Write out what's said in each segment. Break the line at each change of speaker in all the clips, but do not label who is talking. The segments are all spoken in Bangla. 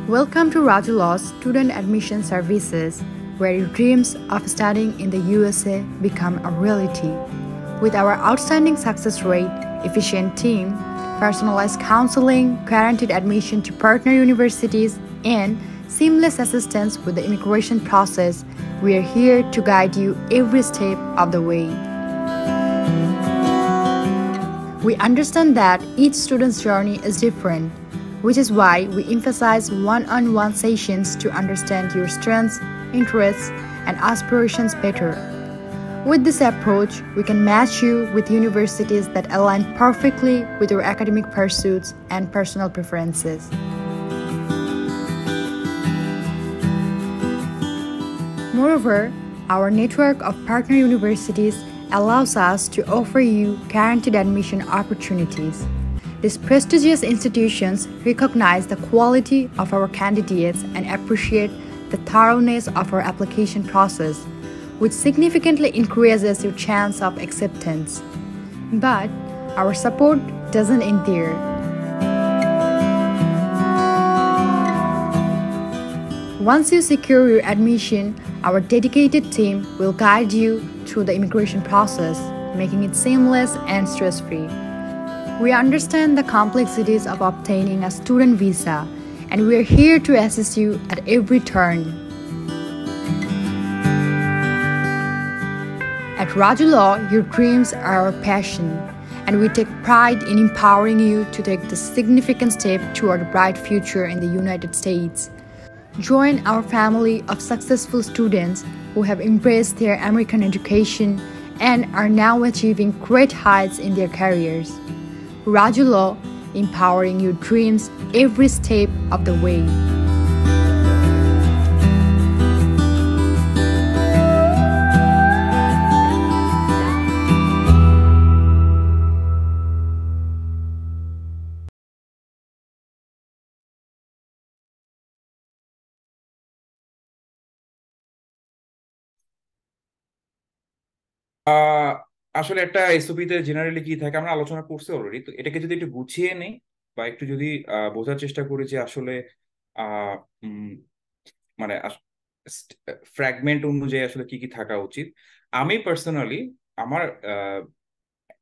Welcome to Rajulaw's Student Admission Services, where your dreams of studying in the USA become a reality. With our outstanding success rate, efficient team, personalized counseling, guaranteed admission to partner universities, and seamless assistance with the immigration process, we are here to guide you every step of the way. We understand that each student's journey is different, which is why we emphasize one-on-one sessions to understand your strengths, interests, and aspirations better. With this approach, we can match you with universities that align perfectly with your academic pursuits and personal preferences. Moreover, our network of partner universities allows us to offer you guaranteed admission opportunities. These prestigious institutions recognize the quality of our candidates and appreciate the thoroughness of our application process, which significantly increases your chance of acceptance. But our support doesn't end there. Once you secure your admission, our dedicated team will guide you through the immigration process, making it seamless and stress-free. We understand the complexities of obtaining a student visa, and we are here to assist you at every turn. At Rajulaw, your dreams are our passion, and we take pride in empowering you to take the significant step toward a bright future in the United States. Join our family of successful students who have embraced their American education and are now achieving great heights in their careers. Rajulaw, empowering your dreams every step of the way.
আহ আসলে একটা এসওপি তে জেনারেলি কি থাকে আমরা আলোচনা করছি অলরেডি, তো এটাকে যদি একটু গুছিয়ে নেই বা একটু যদি বোঝার চেষ্টা করি যে আসলে আহ উম, মানে ফ্র্যাগমেন্ট অনুযায়ী আসলে কি কি থাকা উচিত। আমি পার্সোনালি আমার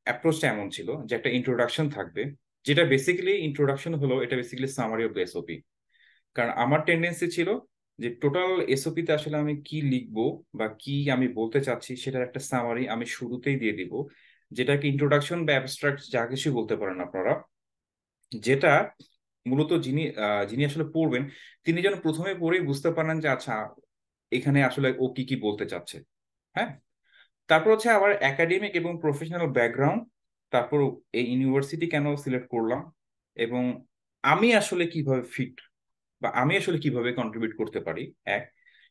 অ্যাপ্রোচটা এমন ছিল যে একটা ইন্ট্রোডাকশন থাকবে, যেটা বেসিক্যালি ইন্ট্রোডাকশন হলো, এটা basically summary of the SOP. কারণ আমার টেন্ডেন্সি ছিল যে টোটাল এসওপিতে আসলে আমি কি লিখবো বা কি আমি বলতে চাচ্ছি সেটার একটা সামারি আমি শুরুতেই দিয়ে দিব, যেটাকে ইন্ট্রোডাকশন বা অ্যাবস্ট্রাক্ট যা কিছু বলতে পারেন আপনারা, যেটা মূলত যিনি যিনি আসলে পড়বেন তিনি যেন প্রথমে পড়েই বুঝতে পারেন যে আচ্ছা এখানে আসলে ও কি কি বলতে চাচ্ছে। হ্যাঁ, তারপর হচ্ছে আবার একাডেমিক এবং প্রফেশনাল ব্যাকগ্রাউন্ড, তারপর এই ইউনিভার্সিটি কেন সিলেক্ট করলাম এবং আমি আসলে কিভাবে ফিট বা আমি আসলে কিভাবে কন্ট্রিবিউট করতে পারি এক।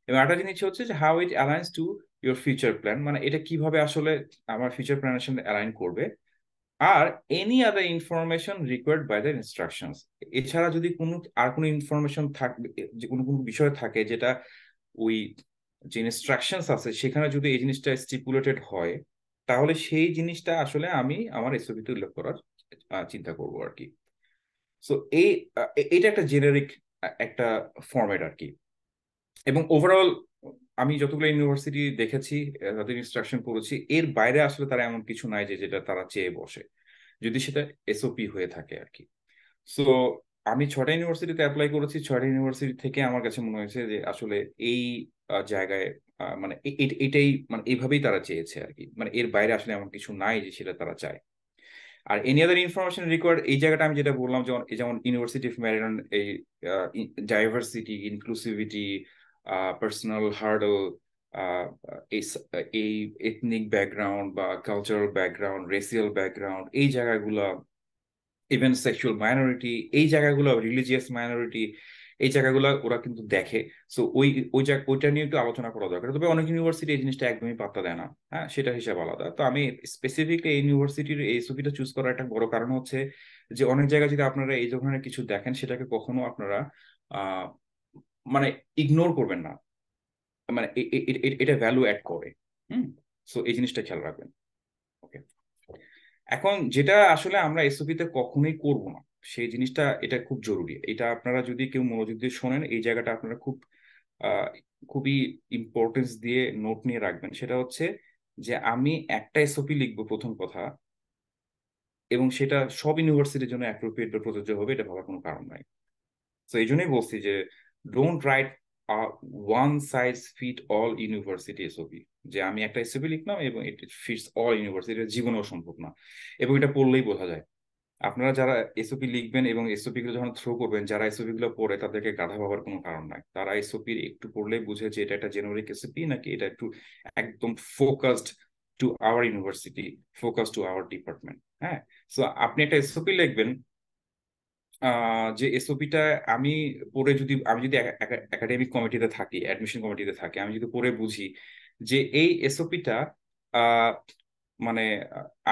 এবং একটা জিনিস হচ্ছে যে how it aligns to your future plan, মানে এটা কিভাবে আসলে আমার ফিউচার প্ল্যানের সাথে অ্যালাইন করবে। আর any other information required by the instructions, এছাড়া যদি কোনো আর কোনো ইনফরমেশন থাকবে, যে কোনো কোনো বিষয় থাকে যেটা ওই যে ইনস্ট্রাকশনস আছে সেখানে যদি এই জিনিসটা স্টিপুলেটেড হয়, তাহলে সেই জিনিসটা আসলে আমি আমার এসওপিতে উল্লেখ করার চিন্তা করবো আর কি। সো এই এটা একটা জেনারিক একটা ফরম্যাট আর কি। এবং ওভারঅল আমি যতগুলো ইউনিভার্সিটি দেখেছি, তাদের ইনস্ট্রাকশন পড়েছি, এর বাইরে আসলে তারা এমন কিছু নাই যে যেটা তারা চেয়ে বসে, যদি সেটা এসওপি হয়ে থাকে আর কি। সো আমি 6টা ইউনিভার্সিটিতে অ্যাপ্লাই করেছি, 6টা ইউনিভার্সিটি থেকে আমার কাছে মনে হয়েছে যে আসলে এই জায়গায় মানে এটাই মানে এইভাবেই তারা চেয়েছে আর কি, মানে এর বাইরে আসলে এমন কিছু নাই যে সেটা তারা চায়। আর এনি আদার ইনফরমেশন রিকোয়ার্ড, এই জায়গাটা আমি যেটা বললাম, যেমন যেমন ইউনিভার্সিটি অফ ম্যারিল্যান্ড, এই ডাইভার্সিটি, ইনক্লুসিভিটি, পার্সোনাল হার্ডল, এই এই এথনিক ব্যাকগ্রাউন্ড বা কালচারাল ব্যাকগ্রাউন্ড, রেসিয়াল ব্যাকগ্রাউন্ড, এই জায়গাগুলো, ইভেন সেক্সুয়াল মাইনরিটি, এই জায়গাগুলো, রিলিজিয়াস মাইনরিটি, এই জায়গাগুলো ওরা কিন্তু দেখে। সো ওই জায়গা ওইটা নিয়ে একটু আলোচনা করা দরকার। তবে অনেক ইউনিভার্সিটি এই জিনিসটা একদমই পাত্তা দেয় না, হ্যাঁ, সেটা হিসাব আলাদা। তো আমি স্পেসিফিকলি এই ইউনিভার্সিটির এই ছবিটা চুজ করার একটা বড় কারণ হচ্ছে যে অনেক জায়গায় যদি আপনারা এই ধরনের কিছু দেখেন সেটাকে কখনো আপনারা আহ মানে ইগনোর করবেন না, মানে এটা ভ্যালু অ্যাড করে। হুম, সো এই জিনিসটা খেয়াল রাখবেন। ওকে, এখন যেটা আসলে আমরা এসওপি তে কখনোই করব না, সেই জিনিসটা এটা খুব জরুরি। এটা আপনারা যদি কেউ মনোযোগ দিয়ে শোনেন, এই জায়গাটা আপনারা আহ, খুবই ইম্পর্টেন্স দিয়ে নোট নিয়ে রাখবেন। সেটা হচ্ছে যে আমি একটা এসওপি লিখবো প্রথম কথা, এবং সেটা সব ইউনিভার্সিটির জন্য অ্যাপ্রোপ্রিয়েট বা প্রযোজ্য হবে, এটা ভাবার কোনো কারণ নাই। তো এই জন্যই বলছি যে don't write one size fit all university SOP, যে আমি একটা এসওপি লিখলাম এবং ইট ফিটস অল ইউনিভার্সিটি, এটা জীবনেও সম্ভব না। এবং এটা পড়লেই বোঝা যায়। আপনারা যারা এসওপি লিখবেন এবং এসওপি গুলো যখন থ্রো করবেন, যারা এসওপি গুলো পড়ে তাদেরকে গাধা ভাবার কোনো কারণ নাই। তারা এসওপি একটু পড়লেই বুঝে যে এটা একটা জেনারিক এসওপি নাকি এটা একটু একদম focused to our university, focus to our department. হ্যাঁ, সো আপনি একটা এসওপি লিখবেন, যে এসওপিটা আমি আমি যদি একাডেমিক কমিটিতে থাকি, অ্যাডমিশন কমিটিতে থাকি, আমি যদি পড়ে বুঝি যে এই এসওপিটা মানে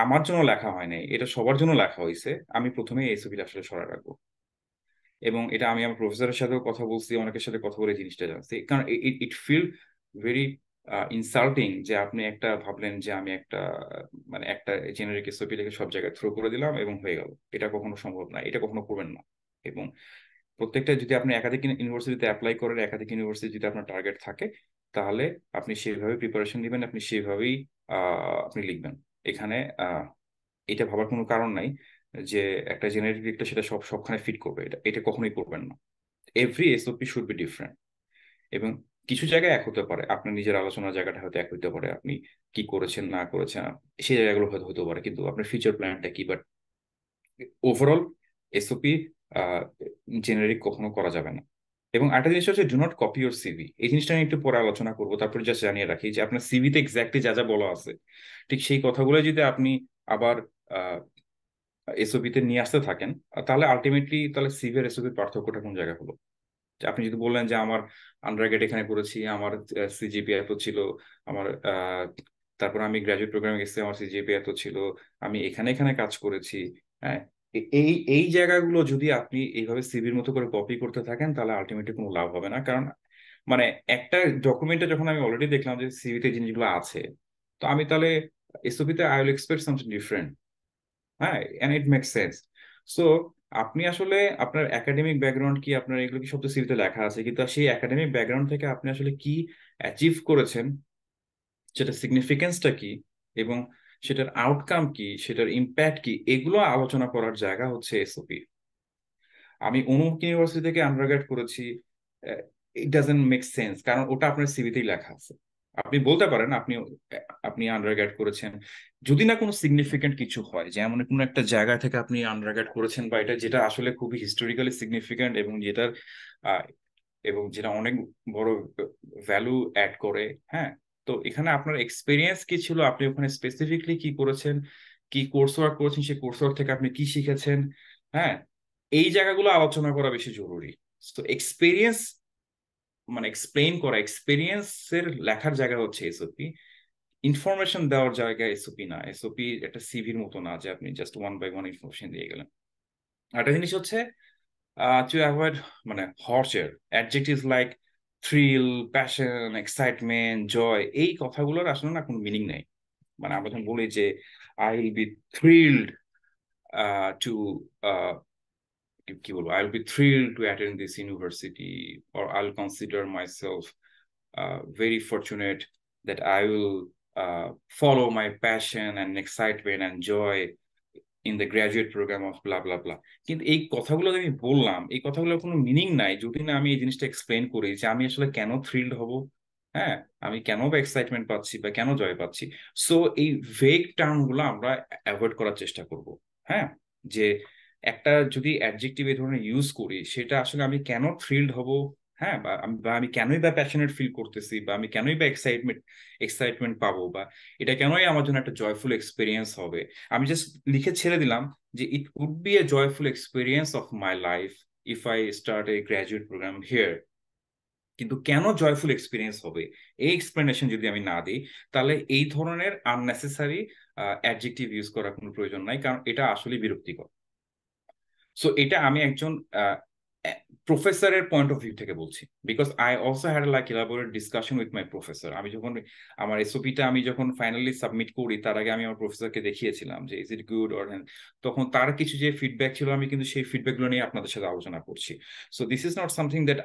আমার জন্য লেখা হয় নাই, এটা সবার জন্য লেখা হয়েছে, আমি প্রথমে এই এসওপিটা আসলে সরায় রাখবো। এবং এটা আমি আমার প্রফেসরের সাথেও কথা বলছি, অনেকের সাথে কথা বলে জিনিসটা জানছি, কারণ ইট ফিল ভেরি ইনসাল্টিং যে আপনি একটা ভাবলেন যে আমি মানে একটা জেনারিক এসওপি লিখে সব জায়গায় থ্রো করে দিলাম এবং হয়ে গেল। এটা কখনো সম্ভব না, এটা কখনো করবেন না। এবং প্রত্যেকটা যদি আপনি একাধিক ইউনিভার্সিটিতে অ্যাপ্লাই করেন, একাধিক ইউনিভার্সিটি যদি আপনার টার্গেট থাকে, তাহলে আপনি সেইভাবে প্রিপারেশন নেবেন, আপনি সেইভাবেই আপনি লিখবেন। এখানে এটা ভাবার কোনো কারণ নাই যে একটা জেনারেটিক দিকটা সেটা সবখানে ফিট করবে, এটা এটা কখনোই করবেন না। Every SOP should be different. এবং কিছু জায়গায় এক হতে পারে, আপনার নিজের আলোচনার জায়গাটা হয়তো এক হতে পারে, আপনি কি করেছেন না করেছেন সেই জায়গাগুলো হয়তো হতে পারে, কিন্তু আপনার ফিউচার প্ল্যানটা কি, বাট ওভারঅল এসওপি জেনারিক কখনো করা যাবে না। এবং আরেকটা জিনিস হচ্ছে do not copy your CV. এই জিনিসটা আমি একটু পরে আলোচনা করবো, তারপরে জাস্ট জানিয়ে রাখি যে আপনার সিভিতে এক্স্যাক্টলি যা যা বলা আছে, ঠিক সেই কথাগুলো যদি আপনি আবার এসওপিতে নিয়ে আসতে থাকেন, তাহলে আলটিমেটলি তাহলে সিভি আর এসওপির পার্থক্যটা কোন জায়গায় হলো? যে আপনি যদি বললেন যে আমার আন্ডারগ্রেড এখানে করেছি, আমার সিজিপি এত ছিল, আমার তারপর আমি গ্রাজুয়েট প্রোগ্রামে গেছি, আমার সিজিপি এত ছিল, আমি এখানে এখানে কাজ করেছি। হ্যাঁ, এই এই জায়গাগুলো যদি আপনি এইভাবে সিভির মতো করে কপি করতে থাকেন, তাহলে আলটিমেটলি কোনো লাভ হবে না। কারণ মানে একটা ডকুমেন্টে যখন আমি অলরেডি দেখলাম যে সিভিতে জিনিসগুলো আছে, তো আমি তাহলে এসওপিতে I will expect something different. হ্যাঁ, and it make sense. So আপনি আসলে আপনার একাডেমিক ব্যাকগ্রাউন্ড কি, আপনার এগুলো কি সব তো সিভিতে লেখা আছে, কিন্তু সেই একাডেমিক ব্যাকগ্রাউন্ড থেকে আপনি আসলে কি অ্যাচিভ করেছেন, সেটার সিগনিফিকেন্সটা কি, এবং সেটার আউটকাম কি, সেটার ইম্প্যাক্ট কি, এগুলো আলোচনা করার জায়গা হচ্ছে এসওপি। আমি অমুক ইউনিভার্সিটি থেকে আন্ডারগ্রেড করেছি, ইট ডাজেন্ট মেক সেন্স, কারণ ওটা আপনার সিভিতেই লেখা আছে। আপনি বলতে পারেন আপনি আপনি আন্ডারগ্রেড করেছেন, যদি না কোনো সিগনিফিকেন্ট কিছু হয়, যেমন কোনো একটা জায়গা থেকে আপনি আন্ডারগ্রেড করেছেন, বা এটা যেটা আসলে খুবই হিস্টোরিক্যালি সিগনিফিকেন্ট এবং যেটার আহ, এবং যেটা অনেক বড় ভ্যালু অ্যাড করে। হ্যাঁ, তো এখানে আপনার এক্সপিরিয়েন্স কি ছিল, আপনি ওখানে স্পেসিফিকলি কি করেছেন, কি কোর্স ওয়ার্ক করেছেন, সেই কোর্স ওয়ার্ক থেকে আপনি কি শিখেছেন। হ্যাঁ, এই জায়গাগুলো আলোচনা করা বেশি জরুরি। তো এক্সপিরিয়েন্স মানে এক্সপ্লেইন করা, এক্সপিরিয়েন্সের লেখার জায়গা হচ্ছে এসওপি, ইনফরমেশন দেওয়ার জায়গায় এসওপি না। এসওপি একটা সিভির মতো না যে আপনি just one by one information দিয়ে গেলেন। আরেকটা জিনিস হচ্ছে টু অ্যাভয়েড মানে হর্সের adjectives like thrill, passion, excitement, joy, এই কথাগুলোর আসলে না কোনো মিনিং নেই। মানে আমরা যখন বলি যে I will be thrilled to কি বলবো, I will be thrilled to attend this university, or I will consider myself very fortunate that I will follow my passion and excitement and joy in the graduate program of blah blah blah. কিন্তু এই কথাগুলো যে আমি বললাম, এই কথাগুলোর কোনো মিনিং নাই যদি না আমি এই জিনিসটা এক্সপ্লেন করি যে আমি আসলে কেন থ্রিলড হব। হ্যাঁ, আমি কেন বা এক্সাইটমেন্ট পাচ্ছি বা কেন জয় পাচ্ছি। সো এই ভেগ টার্ম গুলো আমরা অ্যাভয়েড করার চেষ্টা করব। হ্যাঁ, যে একটা যদি অ্যাডজেক্টিভ এই ধরনের ইউজ করি, সেটা আসলে আমি কেন থ্রিলড হব, হ্যাঁ, বা আমি কেনই বা প্যাশনেট ফিল করতেছি, বা আমি কেনই বা এক্সাইটমেন্ট পাবো, বা এটা কেনই আমার জন্য একটা জয়ফুল এক্সপিরিয়েন্স হবে। আমি জাস্ট লিখে ছেড়ে দিলাম যে it would be a joyful experience of my life if I start a graduate program here. কিন্তু কেন জয়ফুল এক্সপিরিয়েন্স হবে, এই এক্সপ্লেনেশন যদি আমি না দিই, তাহলে এই ধরনের আননেসেসারি অ্যাডজেক্টিভ ইউজ করার কোনো প্রয়োজন নাই, কারণ এটা আসলে বিরক্তিকর। সো এটা আমি একজন প্রফেসরের পয়েন্ট অফ ভিউ থেকে বলছি, because I also had like elaborate discussion with my professor. আমি যখন আমার এসওপিটা আমি যখন ফাইনালি সাবমিট করি, তার আগে আমি আমার প্রফেসরকে দেখিয়েছিলাম যে ইজ ইট গুড অর, তখন তার কিছু যে ফিডব্যাক ছিল, আমি কিন্তু সেই ফিডব্যাকগুলো নিয়ে আপনাদের সাথে আলোচনা করছি। So this is not something that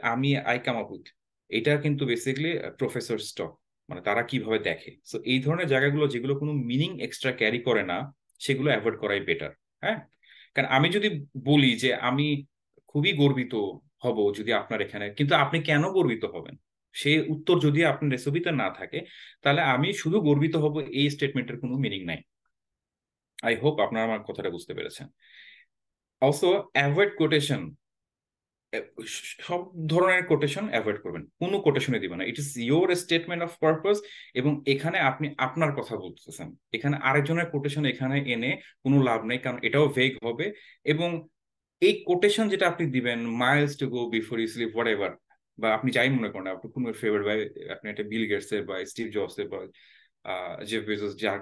I come up with, এটা কিন্তু বেসিক্যালি প্রফেসর স্টক, মানে তারা কিভাবে দেখে। সো এই ধরনের জায়গাগুলো যেগুলো কোনো মিনিং এক্সট্রা ক্যারি করে না, সেগুলো অ্যাভয়েড করাই বেটার। হ্যাঁ, কারণ আমি যদি বলি যে আমি খুবই গর্বিত হব যদি আপনার এখানে, কিন্তু আপনি কেন গর্বিত হবেন সেই উত্তর যদি আপনার রেসিপিতে না থাকে, তাহলে আমি শুধু গর্বিত হব, এই স্টেটমেন্টের কোনো মিনিং নাই। আই হোপ আপনারা আমার কথাটা বুঝতে পেরেছেন। অলসো অ্যাভয়েড কোটেশন, সব ধরনের কোটেশন অ্যাভয়েড করবেন, কোনো কোটেশনে দিবেন না। It is your statement of purpose, এবং এখানে আপনি আপনার কথা বলতেছেন, এখানে আরেকজনের কোটেশন এখানে এনে কোনো লাভ নেই, কারণ এটাও ভেগ হবে। এবং এই কোটেশন যেটা আপনি দিবেন, miles to go before you sleep whatever, বা আপনি যাই মনে করেন আপনি কোনো ফেভার বাই, আপনি একটা বিল গেটসের বা স্টিভ জবসের বা জেফ বেজোস, যার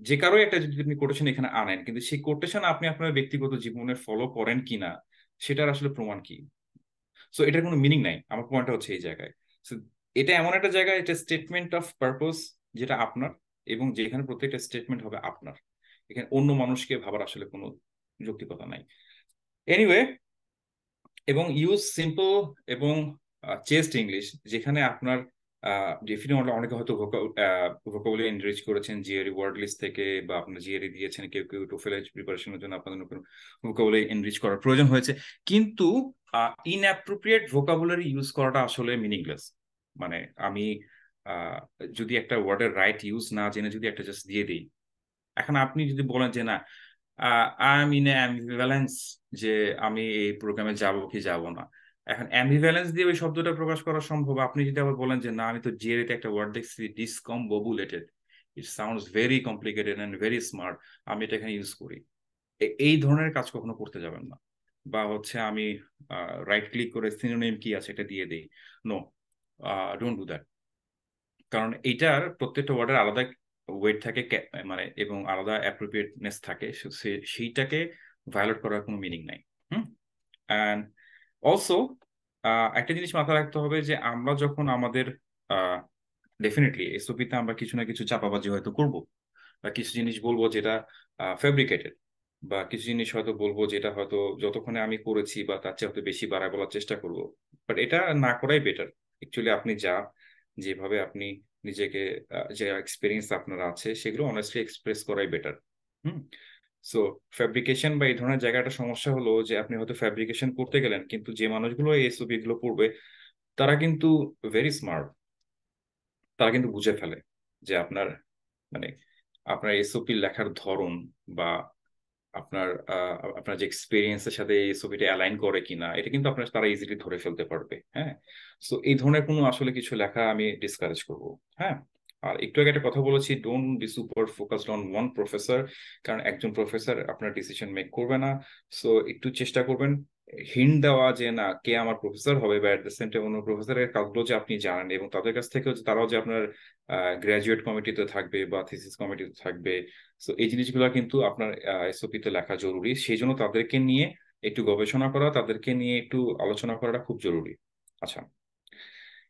যে কারো একটা যদি আপনি কোটেশন এখানে আনেন, কিন্তু সেই কোটেশন আপনি আপনার ব্যক্তিগত জীবনে ফলো করেন কিনা, সেটার আসলে প্রমাণ কি? সো এটার কোনো মিনিং নাই, আমার পয়েন্টটা হচ্ছে এই জায়গায়। So, এটা এমন একটা জায়গা, এটা স্টেটমেন্ট অফ পারপোজ যেটা আপনার, এবং যেখানে প্রত্যেকটা স্টেটমেন্ট হবে আপনার, এখানে অন্য মানুষকে ভাবার আসলে কোনো যৌক্তিকতা নাই। এনিওয়ে, এবং ইউজ সিম্পল এবং চেস্ট ইংলিশ, যেখানে আপনার ডেফিনেটলি অনেকে হয়তো ভোকাবুলারি এনরিচ করেছেন জিআরই ওয়ার্ড লিস্ট থেকে, বা আপনার জিআরই দিয়েছেন, কেউ কেউ টোফেল প্রিপারেশনের জন্য আপনাদের নতুন ভোকাবুলারি এনরিচ করার প্রয়োজন হয়েছে, কিন্তু ইনঅ্যাপ্রোপ্রিয়েট ভোকাবুলারি ইউজ করাটা আসলে মিনিংলেস। মানে আমি আহ, যদি একটা ওয়ার্ডের রাইট ইউজ না জেনে যদি একটা জাস্ট দিয়ে দিই, এখন আপনি যদি বলেন যে না, আই এম ইন অ্যাম্বিভ্যালেন্স, যে আমি এই প্রোগ্রামে যাব কি যাব না, এখন অ্যাম্বিভ্যালেন্স দিয়ে ওই শব্দটা প্রকাশ করা সম্ভব। আপনি যদি আবার বলেন যে না, আমি তো জিএরিতে একটা ওয়ার্ড দেখছি discombobulated, it sounds very complicated and very smart, আমি এটা এখানে ইউজ করি, এই ধরনের কাজ কখনো করতে যাবেন না। বা হচ্ছে আমি রাইট ক্লিক করে সিনোনিম কি আছে এটা দিয়ে দিই, নো, ডোন্ট ডু দ্যাট। কারণ এইটার প্রত্যেকটা ওয়ার্ডের আলাদা ওয়েট থাকে, মানে এবং আলাদা অ্যাপ্রোপ্রিয়েটনেস থাকে, সেইটাকে ভায়োলেট করার কোনো মিনিং নাই। হুম। অ্যান্ড অলসো একটা জিনিস মাথায় রাখতে হবে যে আমরা যখন আমাদের ডেফিনেটলি এসওপিতে আমরা কিছু না কিছু চাপাবাজি হয়তো করব, বা কিছু জিনিস বলবো যেটা ফেব্রিকেটেড, বা কিছু জিনিস হয়তো বলবো যেটা হয়তো যতক্ষণে আমি করেছি বা তার চেয়ে হয়তো বেশি বাড়ায় বলার চেষ্টা করব। বাট এটা না করাই বেটার। অ্যাকচুয়ালি আপনি যেভাবে আপনি নিজেকে, যে এক্সপিরিয়েন্স আপনার আছে সেগুলো অনেস্টলি এক্সপ্রেস করাই বেটার। হুম। সো ফ্যাব্রিকেশন বা এই ধরনের জায়গাটা সমস্যা হলো যে আপনি হয়তো ফ্যাব্রিকেশন করতে গেলেন, কিন্তু যে মানুষগুলো এই এসওপি গুলো পড়বে, তারা কিন্তু ভেরি স্মার্ট, তারা কিন্তু বুঝে ফেলে যে আপনার, মানে আপনার এসওপি লেখার ধরন, বা আপনার আপনার যে এক্সপিরিয়েন্সের সাথে এই ছবিটা অ্যালাইন করে কিনা, এটা কিন্তু আপনার তারা ইজিলি ধরে ফেলতে পারবে। হ্যাঁ, সো এই ধরনের কোনো আসলে কিছু লেখা আমি ডিসকারেজ করব। হ্যাঁ, আর একটু আগে একটা কথা বলেছি, don't be super focused on one professor, কারণ একজন প্রফেসর আপনার ডিসিশন মেক করবে না। সো একটু চেষ্টা করবেন হিন্ট দেওয়া যে না, কে আমার প্রফেসর হবে, বা এট দ্য সেম টাইম অন্য প্রফেসরের কাজগুলো যে আপনি জানেন, এবং তাদের কাছ থেকেও তারাও যে আপনার গ্রাজুয়েট কমিটিতে থাকবে বা থিসিস কমিটিতে থাকবে। সো এই জিনিসগুলো কিন্তু আপনার এসওপি তে লেখা জরুরি, সেই জন্য তাদেরকে নিয়ে একটু গবেষণা করা, তাদেরকে নিয়ে একটু আলোচনা করাটা খুব জরুরি। আচ্ছা,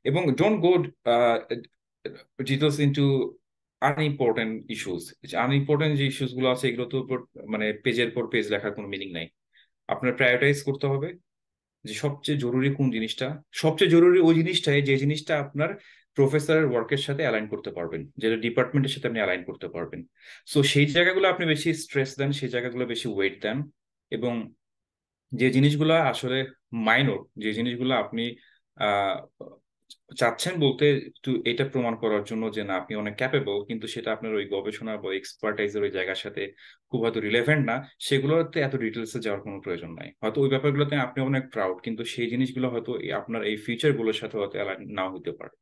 এবং don't go details into unimportant issues. Unimportant যে ইস্যুস গুলো আছে, এগুলো তো মানে পেজের পর পেজ লেখার কোনো মিনিং নাই। আপনার প্রায়োরিটাইজ করতে হবে যে সবচেয়ে জরুরি কোন জিনিসটা। সবচেয়ে জরুরি ওই জিনিসটাই যে জিনিসটা আপনার প্রফেসরের ওয়ার্কের সাথে অ্যালাইন করতে পারবেন, যেটা ডিপার্টমেন্টের সাথে আপনি অ্যালাইন করতে পারবেন। সো সেই জায়গাগুলো আপনি বেশি স্ট্রেস দেন, সেই জায়গাগুলো বেশি ওয়েট দেন। এবং যে জিনিসগুলো আসলে মাইনর, যে জিনিসগুলো আপনি আহ চাচ্ছেন বলতে একটু এটা প্রমাণ করার জন্য যে না আপনি অনেক ক্যাপেবল, কিন্তু সেটা আপনার ওই গবেষণা বা এক্সপার্টাইজের ওই জায়গার সাথে খুব হয়তো রিলেভেন্ট না, সেগুলোতে এত ডিটেলসে যাওয়ার কোনো প্রয়োজন নাই। হয়তো ওই ব্যাপারগুলোতে আপনি অনেক প্রাউড, কিন্তু সেই জিনিসগুলো হয়তো আপনার এই ফিউচার গুলোর সাথে হয়তো অ্যালাইন নাও হতে পারে।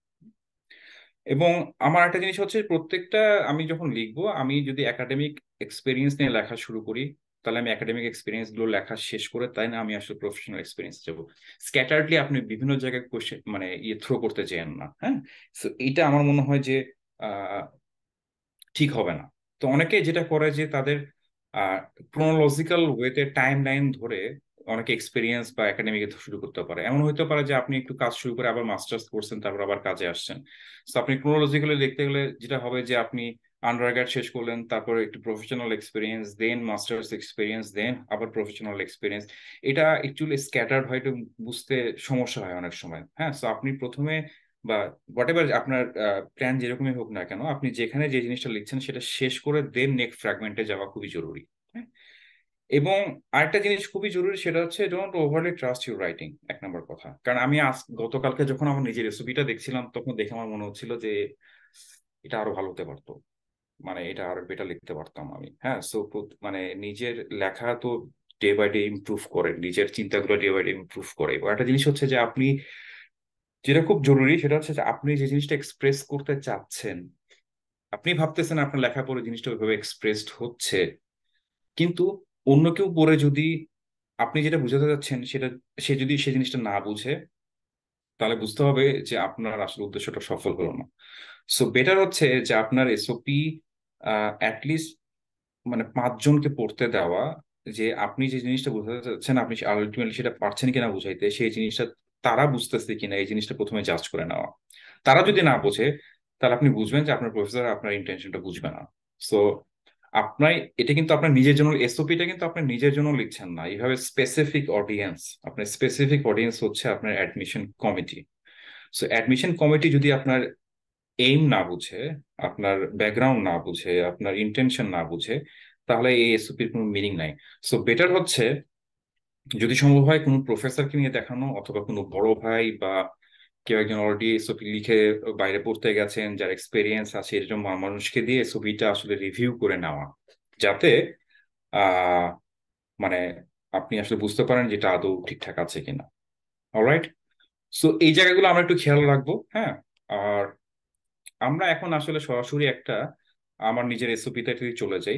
এবং আমার একটা জিনিস হচ্ছে, প্রত্যেকটা আমি যখন লিখবো, আমি যদি একাডেমিক এক্সপিরিয়েন্স নিয়ে লেখা শুরু করি, তাহলে আমি একাডেমিক এক্সপিরিয়েন্স গুলো লেখা শেষ করে তাই না আমি আসলে প্রফেশনাল এক্সপিরিয়েন্স যাবো। স্ক্যাটার্ডলি আপনি বিভিন্ন জায়গায় কোশ্চেন মানে থ্রো করতে চান না। হ্যাঁ, তো এটা আমার মনে হয় যে আহ ঠিক হবে না। তো অনেকে যেটা করে যে তাদের ক্রোনোলজিক্যাল ওয়েতে টাইম লাইন ধরে অনেকে এক্সপিরিয়েন্স বা একাডেমিকে শুরু করতে পারে। এমন হতে পারে যে আপনি একটু কাজ শুরু করে আবার মাস্টার্স করছেন, তারপর আবার কাজে আসছেন। তো আপনি ক্রোনোলজিক্যালি দেখতে গেলে যেটা হবে যে আপনি আন্ডারগ্রেড শেষ করলেন, তারপরে একটু প্রফেশনাল এক্সপিরিয়েন্স, দেন মাস্টার্স এক্সপিরিয়েন্স, দেন আবার প্রফেশনাল এক্সপিরিয়েন্স। এটা একচুয়ালি স্ক্যাটার্ড হয়, একটু বুঝতে সমস্যা হয় অনেক সময়। হ্যাঁ, তো আপনি প্রথমে বা হোয়াট এভার আপনার প্ল্যান যেরকমই হোক না কেন, আপনি যেখানে যে জিনিসটা লিখছেন সেটা শেষ করে দেন নেক্সট ফ্র্যাগমেন্টে যাওয়া খুবই জরুরি। হ্যাঁ, এবং আরেকটা জিনিস খুবই জরুরি, সেটা হচ্ছে don't overlay trust your writing. এক নম্বর কথা, কারণ আমি গতকালকে যখন আমার নিজের রেসিপিটা দেখছিলাম তখন দেখে আমার মনে হচ্ছিল যে এটা আরো ভালো হতে পারতো, মানে এটা আরো বেটার লিখতে পারতাম আমি। হ্যাঁ, সো মানে নিজের লেখা তো ডে বাই ডে ইমপ্রুভ করে, নিজের চিন্তাগুলো ডে বাই ডে ইমপ্রুভ করে। এবং একটা জিনিস হচ্ছে যে আপনি, যেটা খুব জরুরি সেটা হচ্ছে যে আপনি যে জিনিসটা এক্সপ্রেস করতে চাচ্ছেন, আপনি ভাবতেছেন আপনার লেখা পড়ে জিনিসটা ওইভাবে এক্সপ্রেসড হচ্ছে, কিন্তু অন্য কেউ পড়ে যদি আপনি যেটা বুঝাতে চাচ্ছেন সেটা, সে যদি সেই জিনিসটা না বুঝে, তাহলে বুঝতে হবে যে আপনার আসলে উদ্দেশ্যটা সফল হলো না। সো বেটার হচ্ছে যে আপনার এসওপি অ্যাটলিস্ট মানে 5 জনকে পড়তে দেওয়া, যে আপনি যে জিনিসটা বোঝাতে চাচ্ছেন আপনি আলটিমেটলি সেটা পারছেন কিনা বুঝাইতে, সেই জিনিসটা তারা বুঝতেছে কিনা এই জিনিসটা প্রথমে জাজ করে নেওয়া। তারা যদি না বোঝে, তাহলে আপনি বুঝবেন যে আপনার প্রফেসর আপনার ইন্টেনশনটা বুঝবে না। সো আপনার, এটা কিন্তু আপনার নিজের জন্য, এসওপিটা কিন্তু আপনার নিজের জন্য লিখছেন না, এইভাবে স্পেসিফিক অডিয়েন্স, আপনার স্পেসিফিক অডিয়েন্স হচ্ছে আপনার admission committee. So admission committee যদি আপনার এইম না বুঝে, আপনার ব্যাকগ্রাউন্ড না বুঝে, আপনার ইন্টেনশন না বুঝে, তাহলে এই এসওপির কোনো মিনিং নাই। সো বেটার হচ্ছে যদি সম্ভব হয় কোনো প্রফেসরকে নিয়ে দেখানো, অথবা কোনো বড় ভাই বা কেউ একজন অলরেডি এসওপি লিখে বাইরে পড়তে গেছেন, যার এক্সপেরিয়েন্স আছে, এরকম মানুষকে দিয়ে এসওপিটা আসলে রিভিউ করে নেওয়া, যাতে আহ মানে আপনি আসলে বুঝতে পারেন যেটা আদৌ ঠিকঠাক আছে কিনা। অলরাইট, সো এই জায়গাগুলো আমরা একটু খেয়াল রাখবো। হ্যাঁ, আর আমরা এখন আসলে সরাসরি একটা আমার নিজের এসওপিতে চলে যাই।